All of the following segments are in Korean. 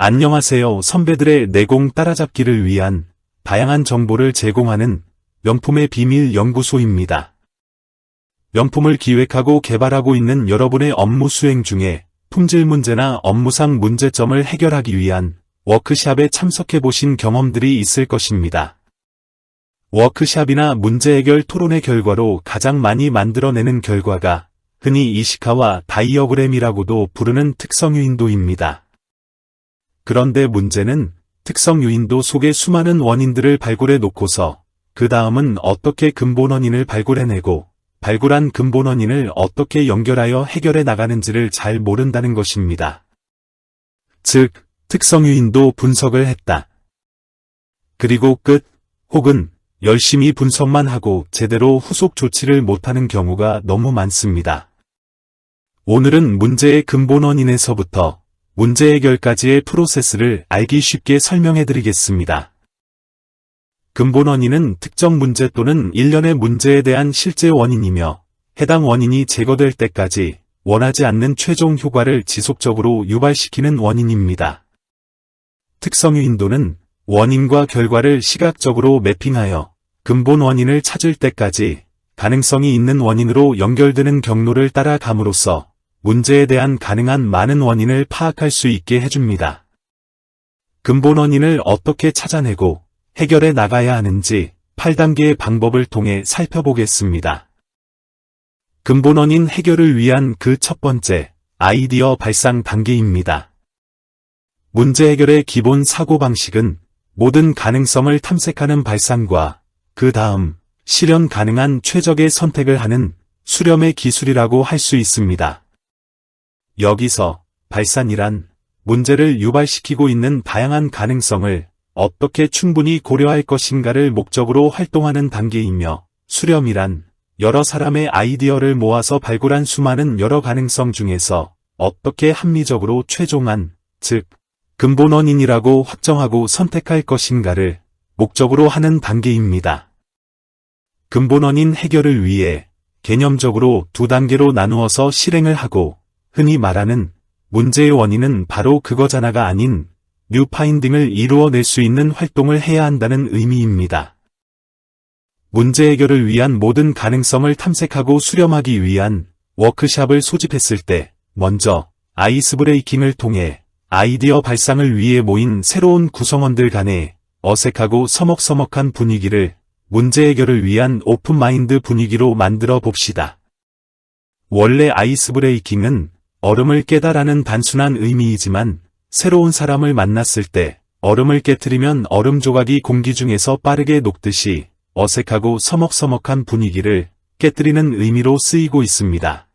안녕하세요. 선배들의 내공 따라잡기를 위한 다양한 정보를 제공하는 명품의 비밀 연구소입니다. 명품을 기획하고 개발하고 있는 여러분의 업무 수행 중에 품질 문제나 업무상 문제점을 해결하기 위한 워크샵에 참석해 보신 경험들이 있을 것입니다. 워크샵이나 문제 해결 토론의 결과로 가장 많이 만들어내는 결과가 흔히 이시카와 다이어그램이라고도 부르는 특성 유인도입니다. 그런데 문제는 특성 유인도 속의 수많은 원인들을 발굴해 놓고서 그 다음은 어떻게 근본 원인을 발굴해내고 발굴한 근본 원인을 어떻게 연결하여 해결해 나가는지를 잘 모른다는 것입니다. 즉, 특성 유인도 분석을 했다. 그리고 끝, 혹은 열심히 분석만 하고 제대로 후속 조치를 못하는 경우가 너무 많습니다. 오늘은 문제의 근본 원인에서부터 문제 해결까지의 프로세스를 알기 쉽게 설명해 드리겠습니다. 근본 원인은 특정 문제 또는 일련의 문제에 대한 실제 원인이며 해당 원인이 제거될 때까지 원하지 않는 최종 효과를 지속적으로 유발시키는 원인입니다. 특성 유인도는 원인과 결과를 시각적으로 매핑하여 근본 원인을 찾을 때까지 가능성이 있는 원인으로 연결되는 경로를 따라감으로써 문제에 대한 가능한 많은 원인을 파악할 수 있게 해줍니다. 근본 원인을 어떻게 찾아내고 해결해 나가야 하는지 8단계의 방법을 통해 살펴보겠습니다. 근본 원인 해결을 위한 그 첫 번째, 아이디어 발상 단계입니다. 문제 해결의 기본 사고방식은 모든 가능성을 탐색하는 발상과 그 다음 실현 가능한 최적의 선택을 하는 수렴의 기술이라고 할 수 있습니다. 여기서 발산이란 문제를 유발시키고 있는 다양한 가능성을 어떻게 충분히 고려할 것인가를 목적으로 활동하는 단계이며, 수렴이란 여러 사람의 아이디어를 모아서 발굴한 수많은 여러 가능성 중에서 어떻게 합리적으로 최종한, 즉 근본 원인이라고 확정하고 선택할 것인가를 목적으로 하는 단계입니다. 근본 원인 해결을 위해 개념적으로 두 단계로 나누어서 실행을 하고, 흔히 말하는 문제의 원인은 바로 그거잖아가 아닌 뉴 파인딩을 이루어낼 수 있는 활동을 해야 한다는 의미입니다. 문제 해결을 위한 모든 가능성을 탐색하고 수렴하기 위한 워크샵을 소집했을 때 먼저 아이스 브레이킹을 통해 아이디어 발상을 위해 모인 새로운 구성원들 간의 어색하고 서먹서먹한 분위기를 문제 해결을 위한 오픈 마인드 분위기로 만들어 봅시다. 원래 아이스 브레이킹은 얼음을 깨다라는 단순한 의미이지만 새로운 사람을 만났을 때 얼음을 깨트리면 얼음 조각이 공기 중에서 빠르게 녹듯이 어색하고 서먹서먹한 분위기를 깨트리는 의미로 쓰이고 있습니다.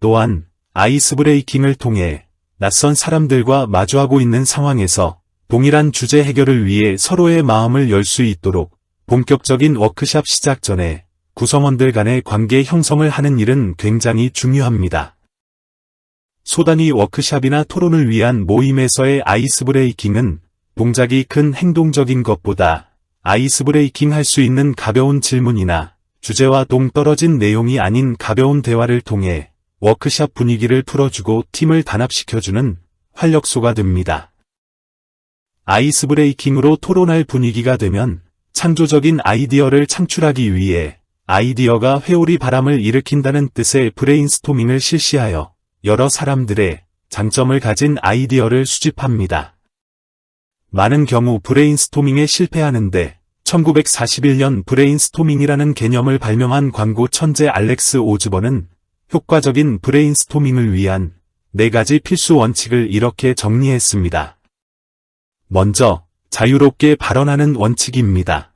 또한 아이스 브레이킹을 통해 낯선 사람들과 마주하고 있는 상황에서 동일한 주제 해결을 위해 서로의 마음을 열 수 있도록 본격적인 워크샵 시작 전에 구성원들 간의 관계 형성을 하는 일은 굉장히 중요합니다. 소단위 워크샵이나 토론을 위한 모임에서의 아이스 브레이킹은 동작이 큰 행동적인 것보다 아이스 브레이킹 할 수 있는 가벼운 질문이나 주제와 동떨어진 내용이 아닌 가벼운 대화를 통해 워크샵 분위기를 풀어주고 팀을 단합시켜주는 활력소가 됩니다. 아이스 브레이킹으로 토론할 분위기가 되면 창조적인 아이디어를 창출하기 위해 아이디어가 회오리 바람을 일으킨다는 뜻의 브레인스토밍을 실시하여 여러 사람들의 장점을 가진 아이디어를 수집합니다. 많은 경우 브레인스토밍에 실패하는데 1941년 브레인스토밍이라는 개념을 발명한 광고 천재 알렉스 오즈번은 효과적인 브레인스토밍을 위한 4가지 필수 원칙을 이렇게 정리했습니다. 먼저, 자유롭게 발언하는 원칙입니다.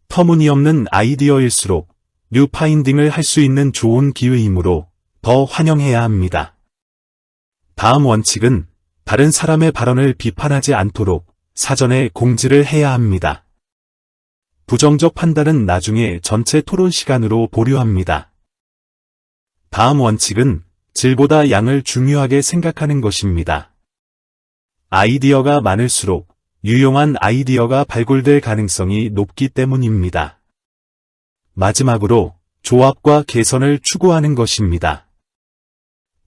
터무니없는 아이디어일수록 뉴 파인딩을 할 수 있는 좋은 기회이므로 더 환영해야 합니다. 다음 원칙은 다른 사람의 발언을 비판하지 않도록 사전에 공지를 해야 합니다. 부정적 판단은 나중에 전체 토론 시간으로 보류합니다. 다음 원칙은 질보다 양을 중요하게 생각하는 것입니다. 아이디어가 많을수록 유용한 아이디어가 발굴될 가능성이 높기 때문입니다. 마지막으로 조합과 개선을 추구하는 것입니다.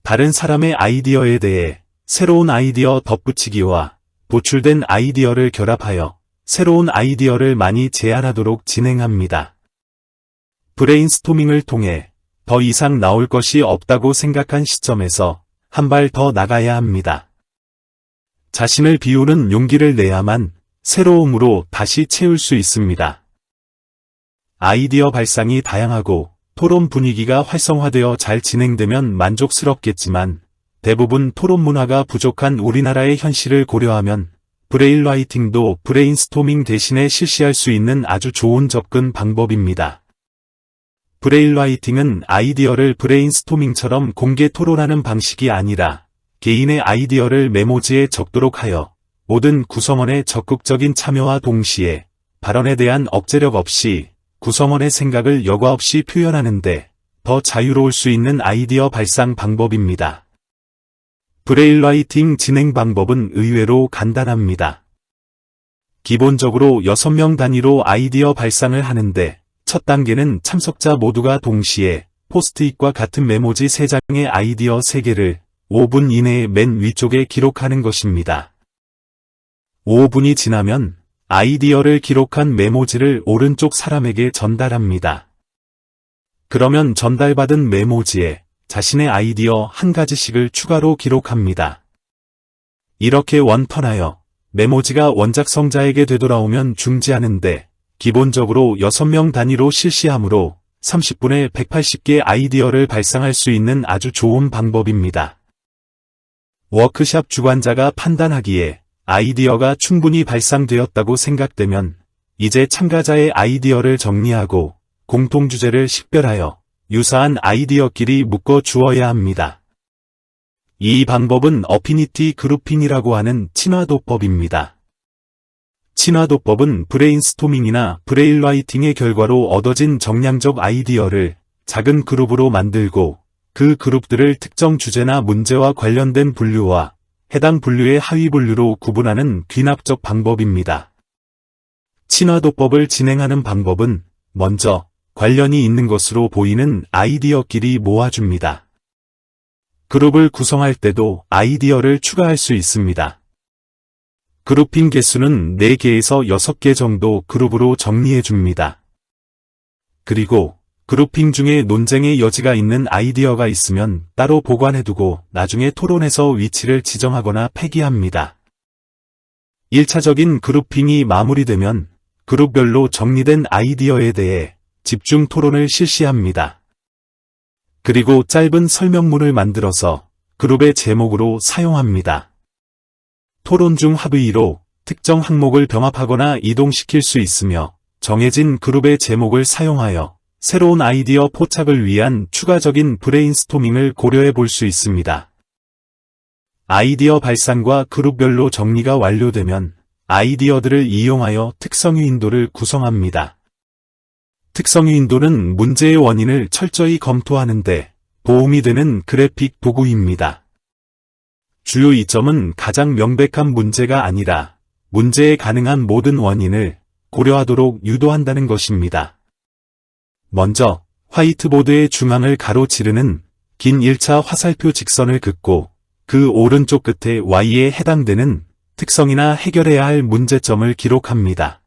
다른 사람의 아이디어에 대해 새로운 아이디어 덧붙이기와 도출된 아이디어를 결합하여 새로운 아이디어를 많이 제안하도록 진행합니다. 브레인스토밍을 통해 더 이상 나올 것이 없다고 생각한 시점에서 한 발 더 나가야 합니다. 자신을 비우는 용기를 내야만 새로움으로 다시 채울 수 있습니다. 아이디어 발상이 다양하고 토론 분위기가 활성화되어 잘 진행되면 만족스럽겠지만 대부분 토론 문화가 부족한 우리나라의 현실을 고려하면 브레인라이팅도 브레인스토밍 대신에 실시할 수 있는 아주 좋은 접근 방법입니다. 브레인라이팅은 아이디어를 브레인스토밍처럼 공개 토론하는 방식이 아니라 개인의 아이디어를 메모지에 적도록 하여 모든 구성원의 적극적인 참여와 동시에 발언에 대한 억제력 없이 구성원의 생각을 여과 없이 표현하는데 더 자유로울 수 있는 아이디어 발상 방법입니다. 브레인라이팅 진행 방법은 의외로 간단합니다. 기본적으로 6명 단위로 아이디어 발상을 하는데 첫 단계는 참석자 모두가 동시에 포스트잇과 같은 메모지 3장의 아이디어 3개를 5분 이내에 맨 위쪽에 기록하는 것입니다. 5분이 지나면 아이디어를 기록한 메모지를 오른쪽 사람에게 전달합니다. 그러면 전달받은 메모지에 자신의 아이디어 한 가지씩을 추가로 기록합니다. 이렇게 원턴하여 메모지가 원작성자에게 되돌아오면 중지하는데 기본적으로 6명 단위로 실시하므로 30분에 180개 아이디어를 발상할 수 있는 아주 좋은 방법입니다. 워크샵 주관자가 판단하기에 아이디어가 충분히 발상되었다고 생각되면 이제 참가자의 아이디어를 정리하고 공통주제를 식별하여 유사한 아이디어끼리 묶어 주어야 합니다. 이 방법은 어피니티 그룹핑이라고 하는 친화도법입니다. 친화도법은 브레인스토밍이나 브레인라이팅의 결과로 얻어진 정량적 아이디어를 작은 그룹으로 만들고 그 그룹들을 특정 주제나 문제와 관련된 분류와 해당 분류의 하위 분류로 구분하는 귀납적 방법입니다. 친화도법을 진행하는 방법은 먼저 관련이 있는 것으로 보이는 아이디어끼리 모아줍니다. 그룹을 구성할 때도 아이디어를 추가할 수 있습니다. 그룹핑 개수는 4개에서 6개 정도 그룹으로 정리해줍니다. 그리고 그룹핑 중에 논쟁의 여지가 있는 아이디어가 있으면 따로 보관해두고 나중에 토론에서 위치를 지정하거나 폐기합니다. 1차적인 그룹핑이 마무리되면 그룹별로 정리된 아이디어에 대해 집중 토론을 실시합니다. 그리고 짧은 설명문을 만들어서 그룹의 제목으로 사용합니다. 토론 중 합의로 특정 항목을 병합하거나 이동시킬 수 있으며 정해진 그룹의 제목을 사용하여 새로운 아이디어 포착을 위한 추가적인 브레인스토밍을 고려해 볼 수 있습니다. 아이디어 발상과 그룹별로 정리가 완료되면 아이디어들을 이용하여 특성유 인도를 구성합니다. 특성유 인도는 문제의 원인을 철저히 검토하는데 도움이 되는 그래픽 도구입니다. 주요 이점은 가장 명백한 문제가 아니라 문제에 가능한 모든 원인을 고려하도록 유도한다는 것입니다. 먼저 화이트보드의 중앙을 가로지르는 긴 1차 화살표 직선을 긋고 그 오른쪽 끝에 Y에 해당되는 특성이나 해결해야 할 문제점을 기록합니다.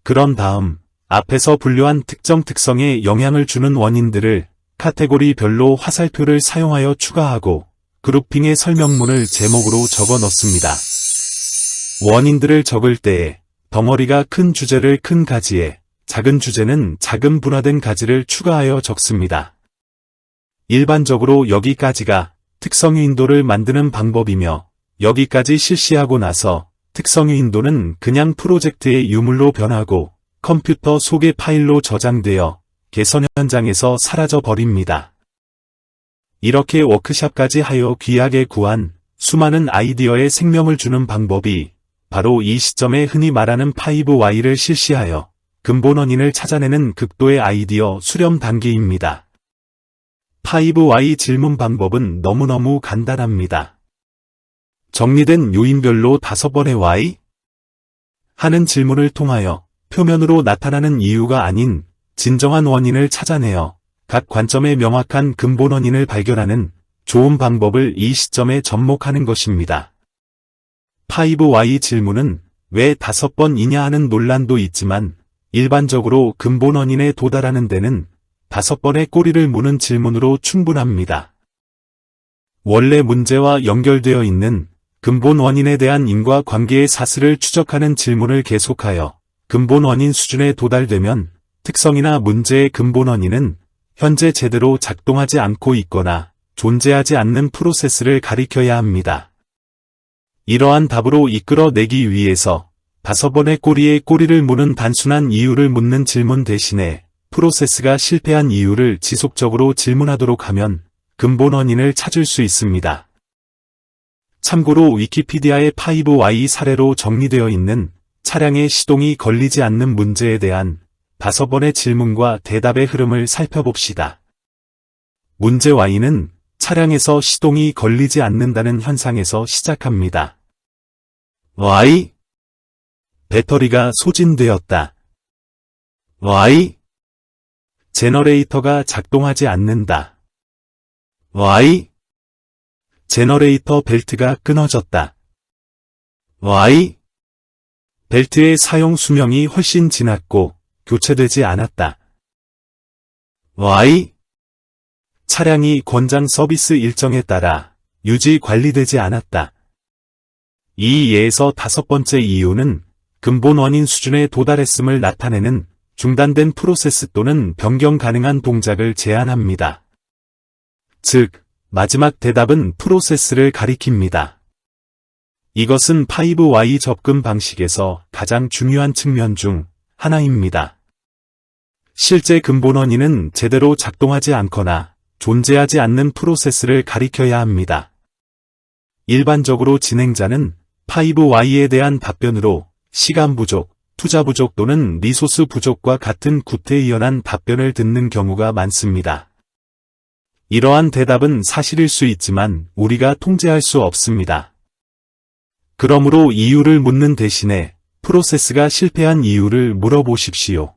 그런 다음 앞에서 분류한 특정 특성에 영향을 주는 원인들을 카테고리별로 화살표를 사용하여 추가하고 그룹핑의 설명문을 제목으로 적어 넣습니다. 원인들을 적을 때에 덩어리가 큰 주제를 큰 가지에 작은 주제는 작은 분화된 가지를 추가하여 적습니다. 일반적으로 여기까지가 특성유 인도를 만드는 방법이며 여기까지 실시하고 나서 특성유 인도는 그냥 프로젝트의 유물로 변하고 컴퓨터 속의 파일로 저장되어 개선 현장에서 사라져 버립니다. 이렇게 워크샵까지 하여 귀하게 구한 수많은 아이디어에 생명을 주는 방법이 바로 이 시점에 흔히 말하는 5Y를 실시하여 근본 원인을 찾아내는 극도의 아이디어 수렴 단계입니다. 5Y 질문 방법은 너무너무 간단합니다. 정리된 요인별로 5번의 Y? 하는 질문을 통하여 표면으로 나타나는 이유가 아닌 진정한 원인을 찾아내어 각 관점의 명확한 근본 원인을 발견하는 좋은 방법을 이 시점에 접목하는 것입니다. 5Y 질문은 왜 5번이냐 하는 논란도 있지만 일반적으로 근본 원인에 도달하는 데는 5번의 꼬리를 무는 질문으로 충분합니다. 원래 문제와 연결되어 있는 근본 원인에 대한 인과관계의 사슬을 추적하는 질문을 계속하여 근본 원인 수준에 도달되면 특성이나 문제의 근본 원인은 현재 제대로 작동하지 않고 있거나 존재하지 않는 프로세스를 가리켜야 합니다. 이러한 답으로 이끌어내기 위해서 5번의 꼬리에 꼬리를 무는 단순한 이유를 묻는 질문 대신에 프로세스가 실패한 이유를 지속적으로 질문하도록 하면 근본 원인을 찾을 수 있습니다. 참고로 위키피디아의 5Y 사례로 정리되어 있는 차량의 시동이 걸리지 않는 문제에 대한 5번의 질문과 대답의 흐름을 살펴봅시다. 문제 Y는 차량에서 시동이 걸리지 않는다는 현상에서 시작합니다. Y. 배터리가 소진되었다. Y. 제너레이터가 작동하지 않는다. Y. 제너레이터 벨트가 끊어졌다. Y. 벨트의 사용 수명이 훨씬 지났고 교체되지 않았다. Y. 차량이 권장 서비스 일정에 따라 유지 관리되지 않았다. 이 예에서 5번째 이유는 근본 원인 수준에 도달했음을 나타내는 중단된 프로세스 또는 변경 가능한 동작을 제한합니다. 즉, 마지막 대답은 프로세스를 가리킵니다. 이것은 5Y 접근 방식에서 가장 중요한 측면 중 하나입니다. 실제 근본 원인은 제대로 작동하지 않거나 존재하지 않는 프로세스를 가리켜야 합니다. 일반적으로 진행자는 5Y에 대한 답변으로 시간 부족, 투자 부족 또는 리소스 부족과 같은 구태의연한 답변을 듣는 경우가 많습니다. 이러한 대답은 사실일 수 있지만 우리가 통제할 수 없습니다. 그러므로 이유를 묻는 대신에 프로세스가 실패한 이유를 물어보십시오.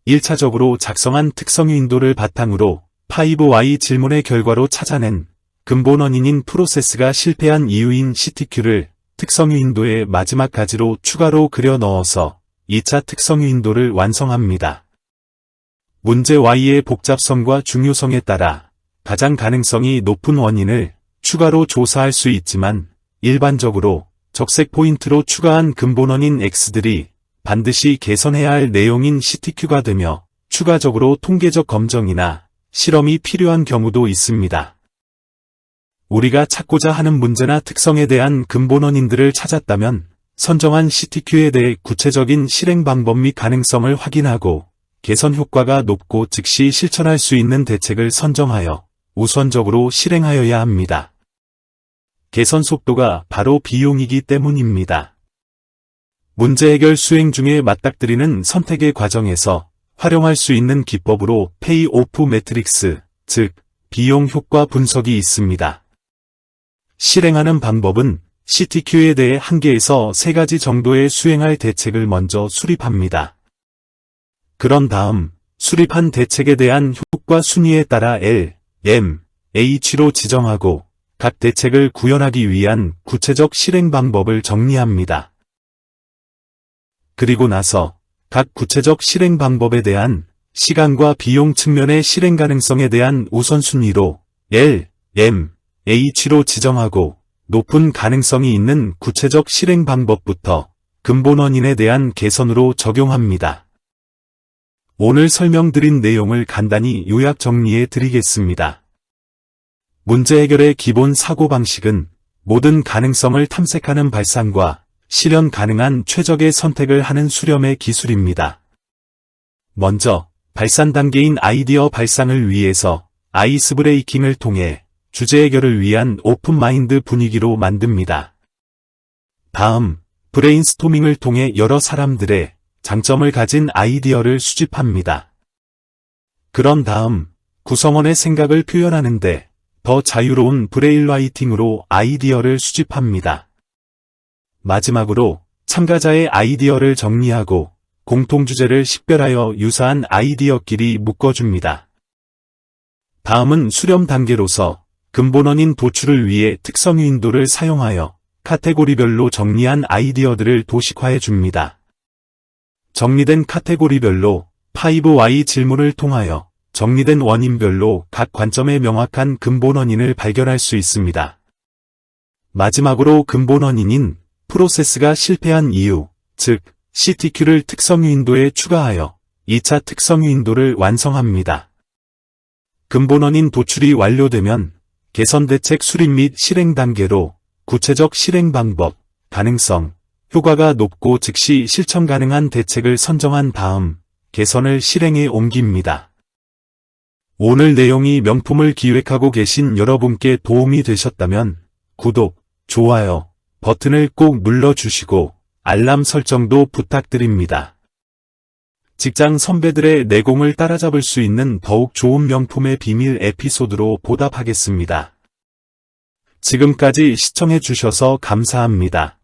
1차적으로 작성한 특성 윈도를 바탕으로 5Y 질문의 결과로 찾아낸 근본 원인인 프로세스가 실패한 이유인 CTQ를 특성 윈도의 마지막 가지로 추가로 그려 넣어서 2차 특성 윈도를 완성합니다. 문제 Y의 복잡성과 중요성에 따라 가장 가능성이 높은 원인을 추가로 조사할 수 있지만 일반적으로 적색 포인트로 추가한 근본 원인 X들이 반드시 개선해야 할 내용인 CTQ가 되며 추가적으로 통계적 검증이나 실험이 필요한 경우도 있습니다. 우리가 찾고자 하는 문제나 특성에 대한 근본 원인들을 찾았다면 선정한 CTQ에 대해 구체적인 실행 방법 및 가능성을 확인하고 개선 효과가 높고 즉시 실천할 수 있는 대책을 선정하여 우선적으로 실행하여야 합니다. 개선 속도가 바로 비용이기 때문입니다. 문제 해결 수행 중에 맞닥뜨리는 선택의 과정에서 활용할 수 있는 기법으로 페이오프 매트릭스, 즉 비용 효과 분석이 있습니다. 실행하는 방법은 CTQ에 대해 1개에서 3가지 정도의 수행할 대책을 먼저 수립합니다. 그런 다음 수립한 대책에 대한 효과 순위에 따라 L, M, H로 지정하고 각 대책을 구현하기 위한 구체적 실행 방법을 정리합니다. 그리고 나서 각 구체적 실행 방법에 대한 시간과 비용 측면의 실행 가능성에 대한 우선순위로 L, M, H로 지정하고 높은 가능성이 있는 구체적 실행 방법부터 근본 원인에 대한 개선으로 적용합니다. 오늘 설명드린 내용을 간단히 요약 정리해 드리겠습니다. 문제 해결의 기본 사고방식은 모든 가능성을 탐색하는 발상과 실현 가능한 최적의 선택을 하는 수렴의 기술입니다. 먼저 발산 단계인 아이디어 발상을 위해서 아이스 브레이킹을 통해 주제 해결을 위한 오픈 마인드 분위기로 만듭니다. 다음, 브레인스토밍을 통해 여러 사람들의 장점을 가진 아이디어를 수집합니다. 그런 다음, 구성원의 생각을 표현하는데 더 자유로운 브레인라이팅으로 아이디어를 수집합니다. 마지막으로 참가자의 아이디어를 정리하고 공통주제를 식별하여 유사한 아이디어끼리 묶어줍니다. 다음은 수렴 단계로서 근본원인 도출을 위해 특성 윈도를 사용하여 카테고리별로 정리한 아이디어들을 도식화해 줍니다. 정리된 카테고리별로 5Y 질문을 통하여 정리된 원인별로 각 관점의 명확한 근본 원인을 발견할 수 있습니다. 마지막으로 근본 원인인 프로세스가 실패한 이유, 즉 CTQ를 특성 윈도에 추가하여 2차 특성 윈도를 완성합니다. 근본 원인 도출이 완료되면 개선 대책 수립 및 실행 단계로 구체적 실행 방법, 가능성, 효과가 높고 즉시 실천 가능한 대책을 선정한 다음 개선을 실행에 옮깁니다. 오늘 내용이 명품을 기획하고 계신 여러분께 도움이 되셨다면 구독, 좋아요 버튼을 꼭 눌러주시고 알람 설정도 부탁드립니다. 직장 선배들의 내공을 따라잡을 수 있는 더욱 좋은 명품의 비밀 에피소드로 보답하겠습니다. 지금까지 시청해 주셔서 감사합니다.